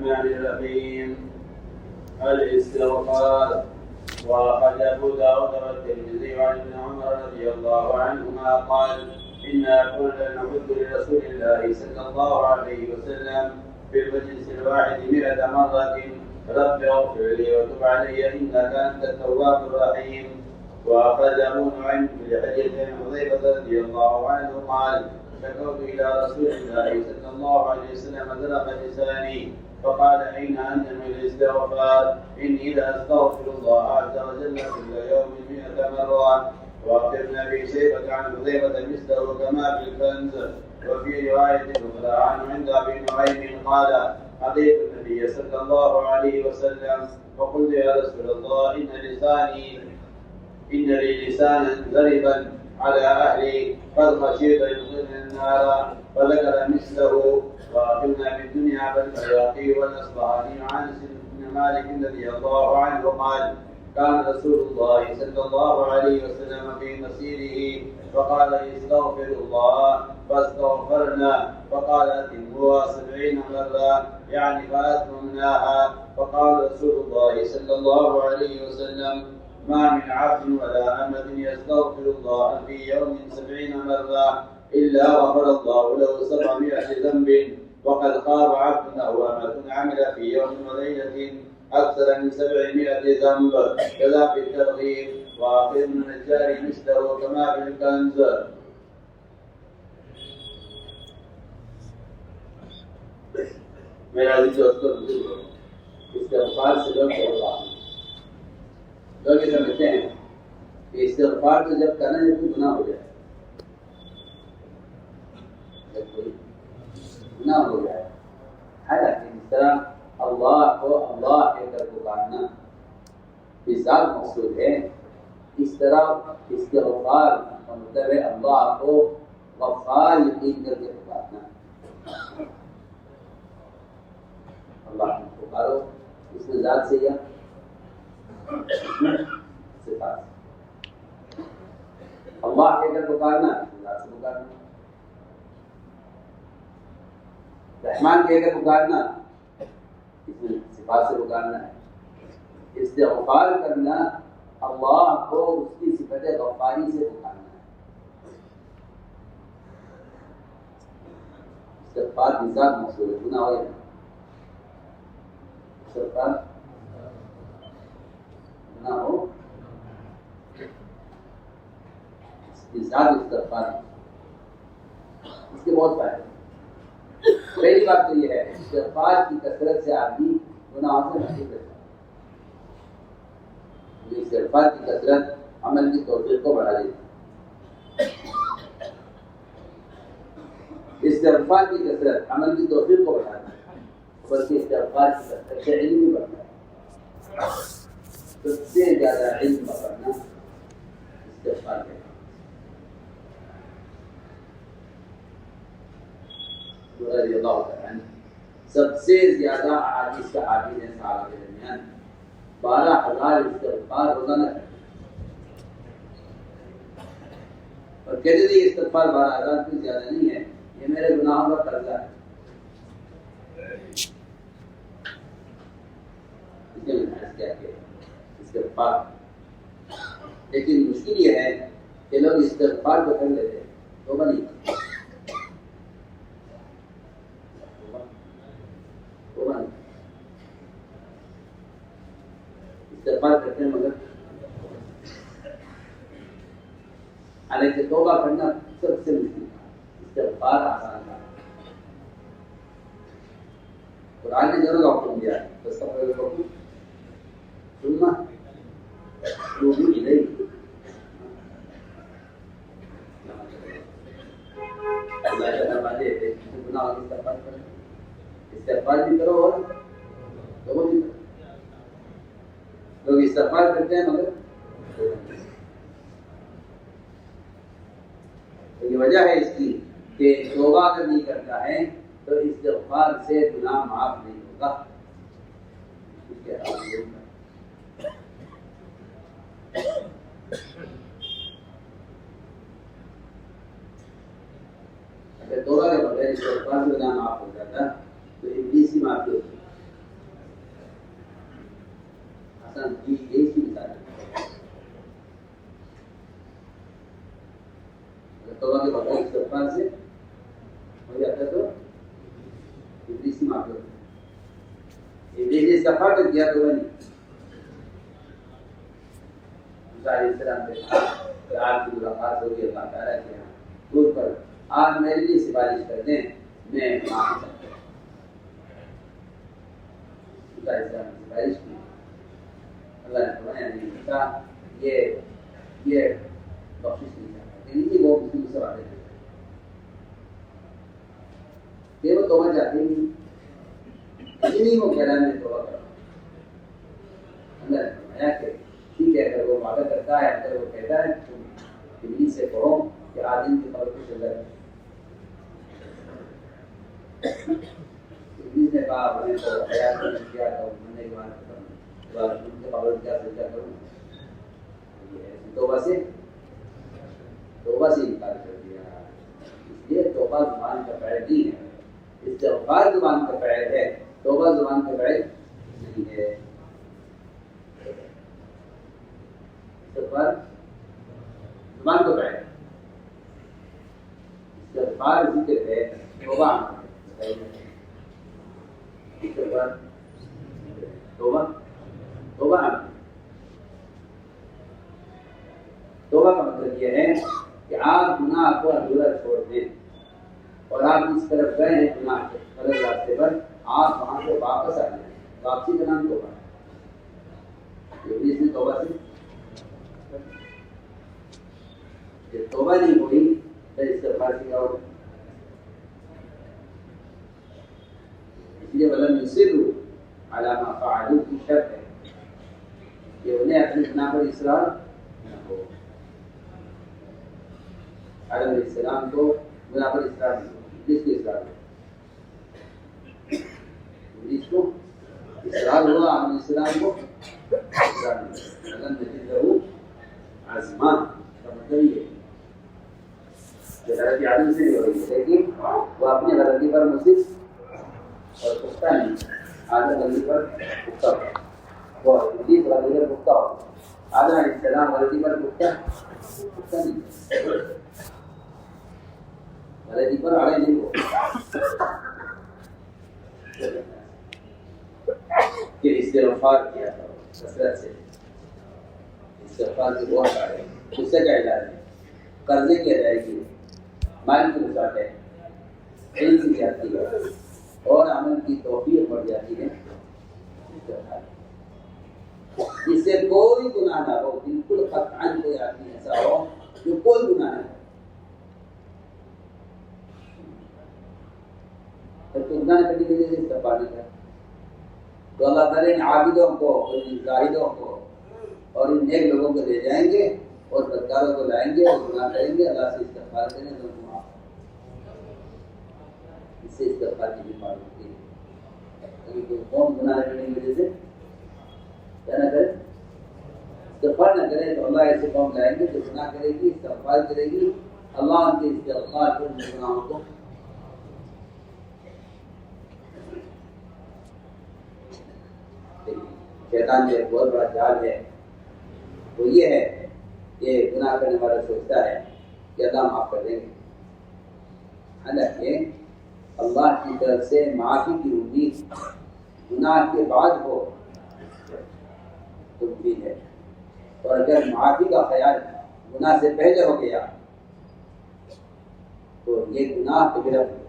الرحمن الرحيم. الاستغفار. وأخرج أبو داود والترمذي عن ابن عمر رضي الله عنهما قال: إنا كنا نعد لرسول الله صلى الله عليه وسلم في المجلس الواحد 100 مرة: رب اغفر لي وتب علي إنك أنت التواب الرحيم. وأخرج أبو نعيم في حديث حذيفة رضي الله عنه قال: شكوت إلى رسول الله صلى الله عليه وسلم ذرق لساني فقال: أين أنت من الاستغفار؟ إني لأستغفر الله عز وجل كل يوم 100 مرة. وأخبرنا أبي شيبة عن حذيفة مثله كما في الكنز. وفي رواية أخرى عنه عند أبي نعيم قال: أتيت النبي صلى الله عليه وسلم فقلت: يا رسول الله إن لي لسانا ضربا على أهلي قد خشيت أن يدخلني النار، فذكر مثله. وأخبرنا بالدنيا بالبياقي والأصبهاني عن أنس بن مالك رضي الله عنه قال: كان رسول الله صلى الله عليه وسلم في مسيره فقال: استغفر الله، فاستغفرنا فقال: أتموها 70 مرة، يعني فأتممناها. فقال رسول الله صلى الله عليه وسلم: ما من عبد ولا أمة يستغفر الله في يوم 70 مرة إلا غفر الله له 700 ذنب. وقد خاب عبد أو أمة عمل في يوم وليلة أكثر من 700 ذنب. كذا في الترغيب. وآخر من النجار مثله كما في الكنز. میرا عزیز دوستو، استغفار سے لوگ یہ سمجھتے ہیں کہ استغفار تو جب کرنا جب کوئی گناہ ہو جائے، جب کوئی گناہ ہو جائے، حالانکہ اس طرح اللہ کو اللہ کہہ کر پکارنا اس ذات مقصود ہے. اس طرح استغفار کا مطلب ہے اللہ کو غفار یقین کر کے پکارنا. اللہ کو پکارو، اس نے ذات سے یا صفات سے. اللہ کہہ کر پکارنا، ذات سے پکارنا. رحمان کہہ کر پکارنا، اس میں صفات سے پکارنا ہے. استغفار کرنا اللہ کو اس کی صفت غفاری سے پکارنا ہے. استغفار کی ذات مقصود ہے، گناہ ہو جائے استغفار نہ ہو، اس کی ذات استغفار. اس کے بہت فائدے. پہلی بات تو یہ ہے استغفار کی کثرت سے آدمی گناہوں سے محفوظ رہتا ہے. استغفار کی کثرت عمل کی توفیق کو بڑھا دیتی ہے. استغفار کی کثرت عمل کی توفیق کو بڑھاتی ہے، بلکہ استغفار کی کثرت سے علم بھی بڑھتا ہے. سب سے زیادہ علم پکڑنا استغفار ہے. رضی اللہ تعالیٰ عنہ سب سے زیادہ احادیث کا حافظ ہیں صحابہ کے درمیان. 12,000 استغفار روزانہ کرتے اور کہتے تھے یہ استغفار 12,000 سے زیادہ نہیں ہے، یہ میرے گناہوں کا قرضہ ہے. اس کے میں کیا کہ استغفار. لیکن مشکل یہ ہے کہ لوگ استغفار کو کر لیتے ہیں، توبہ نہیں کرتے. استغفار کرتے ہیں مگر حالانکہ توبہ کرنا سب سے مشکل ہے، استغفار آسان ہے. قرآن نے ضرور حکم دیا ہے بس پہلے حکم سننا تو بھی نہیں. اللہ تعالیٰ والے گناہ کی استغفار کرو، استغفار بھی کرو اور توبہ بھی کرو. لوگ استغفار کرتے ہیں مگر یہ وجہ ہے اس کی کہ توبہ اگر نہیں کرتا ہے تو استغفار سے گناہ معاف نہیں ہوگا. اگر توبہ کے بغیر استغفار سے گناہ معاف ہو جاتا تو ابلیس کی معافی ہوتی. ابلیس نے استغفار کیا تو نہیں. موسیٰ علیہ السلام نے کہا کہ آپ کی ملاقات ہوگی اللہ تعالیٰ کے یہاں دور پر، آپ میرے لیے سفارش کر دیں، میں معافی چاہتا ہوں. موسیٰ علیہ السلام نے سفارش کی. اللہ نے فرمایا نہیں ہوتا یہ بخشش نہیں چاہتا، لیکن وہ مسلم سے وعدے کرتا ہے کہ وہ توبہ چاہتے نہیں، نہیں وہ کہہ رہا ہے میں توبہ کروں. اللہ نے فرمایا کہ ٹھیک ہے، اگر وہ وعدہ کرتا ہے، اگر وہ کہتا ہے تم ابلیس سے کہو کہ آدم کی قبر کو چل رہا ہے. ابلیس نے کہا میں تو حیات میں کیا کروں، مرنے کے بعد ان کے قبر کیا سجدہ کروں. توبہ سے انکار کر دیا. اس لیے توبہ زبان کا فعل نہیں ہے، استغفار زبان کا فعل ہے، توبہ زبان کا فعل نہیں ہے. استغفار زبان کا فعل ہے، استغفار ذکر ہے، توبہ استغفار توبہ کا مطلب یہ ہے کہ آپ گناہ کو ادھورا چھوڑ دیں اور آپ اس طرف گئے ہیں گناہ کے غلط راستے پر، آپ وہاں سے واپس آ جائیں. واپسی کا نام توبہ ہے. ابلیس نے توبہ سے جب توبہ نہیں ہوئی تو استغفار سے کیا ہوگا؟ اس لیے ولم یصروا علی ما فعلوا کی شرط ہے کہ انہیں اپنے گناہ پر اصرار نہ ہو. آدم علیہ السلام کو گناہ پر اصرار نہیں ہو، ابلیس کو اصرار ہو. ابلیس کو اصرار ہوا، آدم علیہ السلام کو اصرار نہیں ہوا. لم نجد له عزما کا مطلب یہ کہ غلطی آدم سے نہیں ہو رہی ہے، لیکن وہ اپنی غلطی پر مصر اور پختہ نہیں. آدم غلطی پر پختہ ہو، وہ ابلیس غلطی پر پختہ ہو. آدم علیہ السلام غلطی پر پختہ نہیں، غلطی پر اڑے نہیں ہو. کہ استغفار کیا کرو کثرت سے. استغفار کی بہت آئے. اس سے کیا علاج ہے؟ قرضے کی ادائیگی، مال کی وسعت ہے، علم کی زیادتی ہے اور عمل کی توفیق بڑھ جاتی ہے. اس سے کوئی گناہ نہ ہو، بالکل قطعاً کوئی آدمی ایسا ہو جو کوئی گناہ نہ ہو. تو گناہ کرنے کے لیے استغفار نہیں کرتا تو اللہ تعالیٰ ان عابدوں کو، ان زاہدوں کو اور ان نیک لوگوں کو لے جائیں گے اور بدکاروں کو لائیں گے اور گناہ کریں گے. اللہ سے استغفار کریں تو ان کو معاف. اس سے استغفار کی بیماری ہوتی ہے. کوئی قوم گناہ کرنے کی وجہ سے کیا نہ کرے، استغفار نہ کرے تو اللہ ایسے قوم لائیں گے جو گناہ کرے گی، استغفار کرے گی. اللہ ان کے استغفار کو، ان گناہوں کو شیطان کا ایک بہت بڑا جال ہے، وہ یہ ہے کہ گناہ کرنے والا سوچتا ہے کہ اللہ معاف کر دیں گے. حالانکہ اللہ کی طرف سے معافی کی امید گناہ کے بعد ہو تو بھی ہے، اور اگر معافی کا خیال گناہ سے پہلے ہو گیا تو یہ گناہ کبیرہ ہو گیا.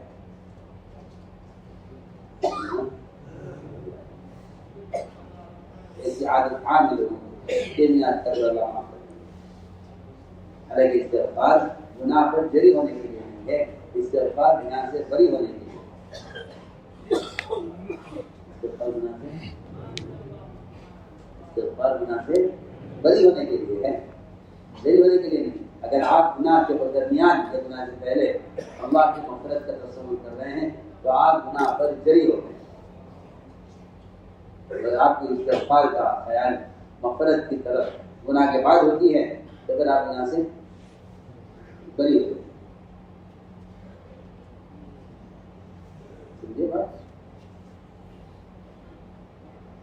ایسی عادت عام لوگوں کو کہ نیت کر اللہ معاف کر دیں. حالانکہ استغفار گناہ پر جری ہونے کے لیے نہیں ہے، استغفار گناہ سے بری ہونے کے لیے. استغفار گناہ سے بری ہونے کے لیے ہے، بری ہونے کے لیے نہیں. اگر آپ گناہ کے درمیان یا گناہ سے پہلے اللہ کی مغفرت کا تصور کر رہے ہیں تو آپ گناہ پر جری ہو گئے. اگر آپ کی استغفار کا خیال مغفرت کی طرف گناہ کے بعد ہوتی ہے تو پھر آپ گناہ سے بری ہو گئے. سمجھے بات؟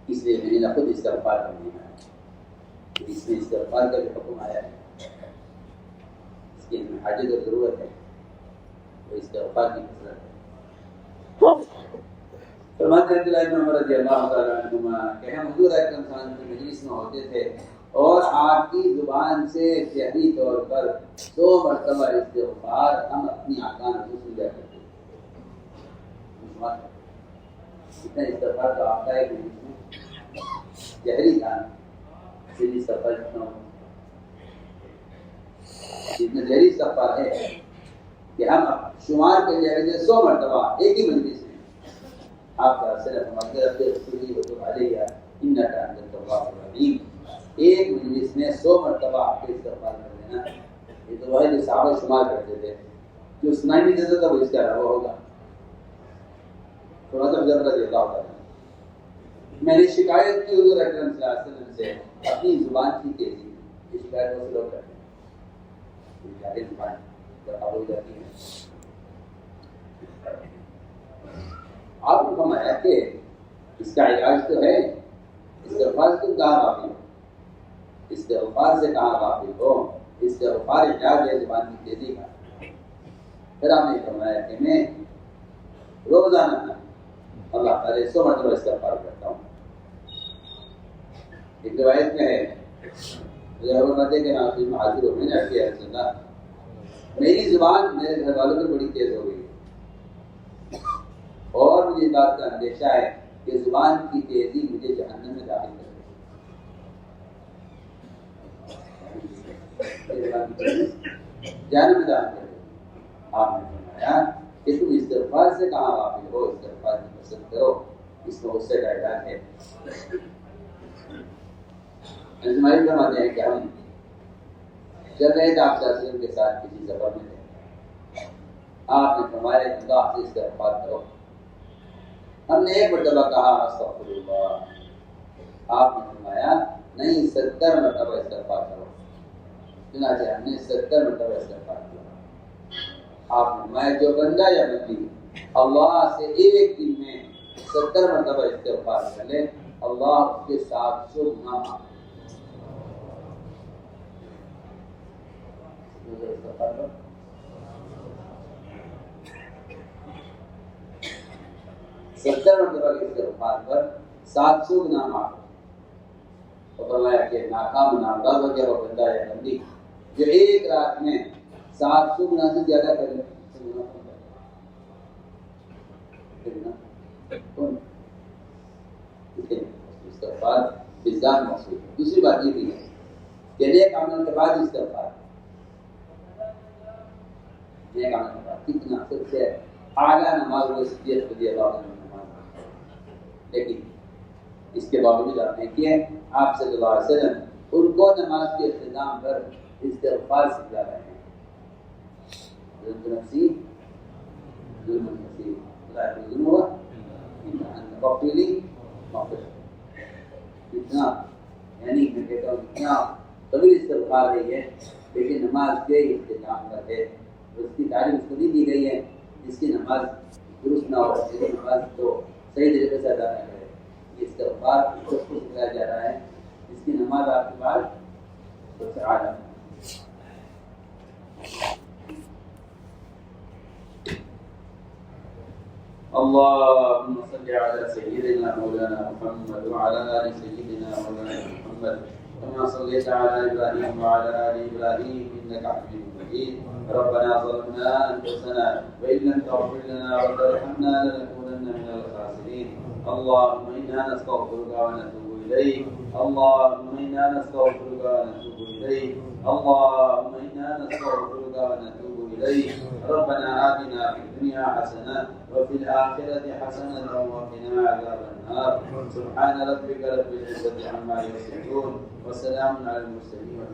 اس لیے میں نے خود استغفار کرنے آیا. اس میں استغفار کا جو حکم آیا ہے اس کی ہمیں حاجت اور ضرورت ہے، وہ استغفار کی کثرت ہے. فرماتے ہیں عبداللہ بن عمر رضی اللہ تعالیٰ عنہما کہ ہم حضور اکرم صلی اللہ علیہ وسلم کی مجلس میں ہوتے تھے اور آپ کی زبان سے شہری طور پر 100 مرتبہ استغفار ہم اپنی آکان کو سن جا کرتے تھے. اتنا استغفار تو آپ کا ایک مجلس میں شہری تھا شہری استغفار اتنا جہری استغفار ہے کہ ہم شمار کے لیے 100 مرتبہ ایک ہی مجلس میں آپ کا صرف مغفرت رسولی و تب علیہ انک انت التواب الرحیم ایک مجلس میں 100 مرتبہ آپ کے استغفار کر دینا. یہ تو وہ جو صحابہ شمار کرتے تھے جو سنائی نہیں دیتا تھا وہ اس کا علاوہ ہوگا. تو حضرت جابر رضی اللہ تعالیٰ میں نے شکایت کی حضور اکرم صلی اللہ علیہ وسلم سے اپنی زبان کی تیزی کی. یہ شکایت وہ لوگ کرتے ہیں جاری زبان جب ہو جاتی ہے. آپ نے فرمایا کہ اس کا علاج تو ہے استغفار سے کہاں واقف ہو استغفار سے کہاں واقف ہو استغفار علاج ہے زبان کی تیزی کا. پھر آپ نے فرمایا کہ میں روزانہ اللہ تعالی 100 مرتبہ استغفار کرتا ہوں. ایک روایت میں ہے مجھے کہ ناظرین میں حاضر ہو میں نے عرض کیا رسول اللہ میری زبان میرے گھر والوں پر بڑی تیز ہو گئی اور مجھے اس بات کا اندیشہ ہے کہ زبان کی تیزی مجھے جہنم میں داخل کر دے جہنم میں داخل کر دے. آپ نے فرمایا کہ تم استغفار سے کہاں واقف ہو استغفار کی پسند کرو اس میں غصے کا علاج ہے. ہماری فرماتے ہیں کہ ہم چل رہے تھے آپ صلی اللہ علیہ وسلم کے ساتھ کسی سفر میں تھے. آپ نے فرمایا اللہ سے استغفار کرو. ہم نے ایک مرتبہ کہا استغفر اللہ. آپ نے فرمایا نہیں 70 مرتبہ استغفار کرو. چنانچہ ہم نے 70 مرتبہ استغفار کیا. آپ نے فرمایا جو بندہ یا بندی اللہ سے ایک دن میں 70 مرتبہ استغفار کر لے اللہ اس کے 700 گناہ معاف. 70 مرتبہ کے استغفار پر 700 گناہ معاف. اور فرمایا کہ ناکام نامراد ہو گیا وہ بندہ یا بندی جو ایک رات میں 700 گناہ سے زیادہ کر لے. استغفار بذات مقصود. دوسری بات یہ بھی ہے کہ نیک عمل کے بعد استغفار نیک عمل کے بعد کتنا سب سے اعلیٰ نماز وہ صدیق رضی اللہ عنہ نماز. لیکن اس کے باوجود آپ نے کیا آپ صلی اللہ علیہ وسلم ان کو نماز کے اختتام پر استغفار سکھلا رہے ہیں. ظلم نفسی ظلم نفسی خدا کی ظلم ہوا بخیلی مغفرت. اتنا یعنی میں کہتا ہوں اتنا طویل استغفار ہے یہ لیکن نماز کے اختتام پر ہے. اس کی تعریف اس کو نہیں دی گئی ہے جس کی نماز درست نہ ہو جس کی نماز تو صحیح طریقے سے ادا نہ کرے. یہ استغفار اس کو سکھلایا جا رہا ہے جس کی نماز آپ کے بعد سب سے اعلیٰ ہے. اللهم صل على سيدنا مولانا محمد وعلى ال سيدنا مولانا محمد كما صليت على ابراهيم وعلى ال ابراهيم انك حميد مجيد. ربنا ظلمنا انفسنا وان لم تغفر لنا وترحمنا لنكونن من الخاسرين. اللهم انا نستغفرك ونتوب اليك. اللهم انا نستغفرك ونتوب اليك. اللهم انا نستغفرك ونتوب اليك. ربنا آتنا في الدنيا حسنة وفي الآخرة حسنة وقنا عذاب النار. سبحان ربك رب العزة عما يصفون وسلام على المرسلين.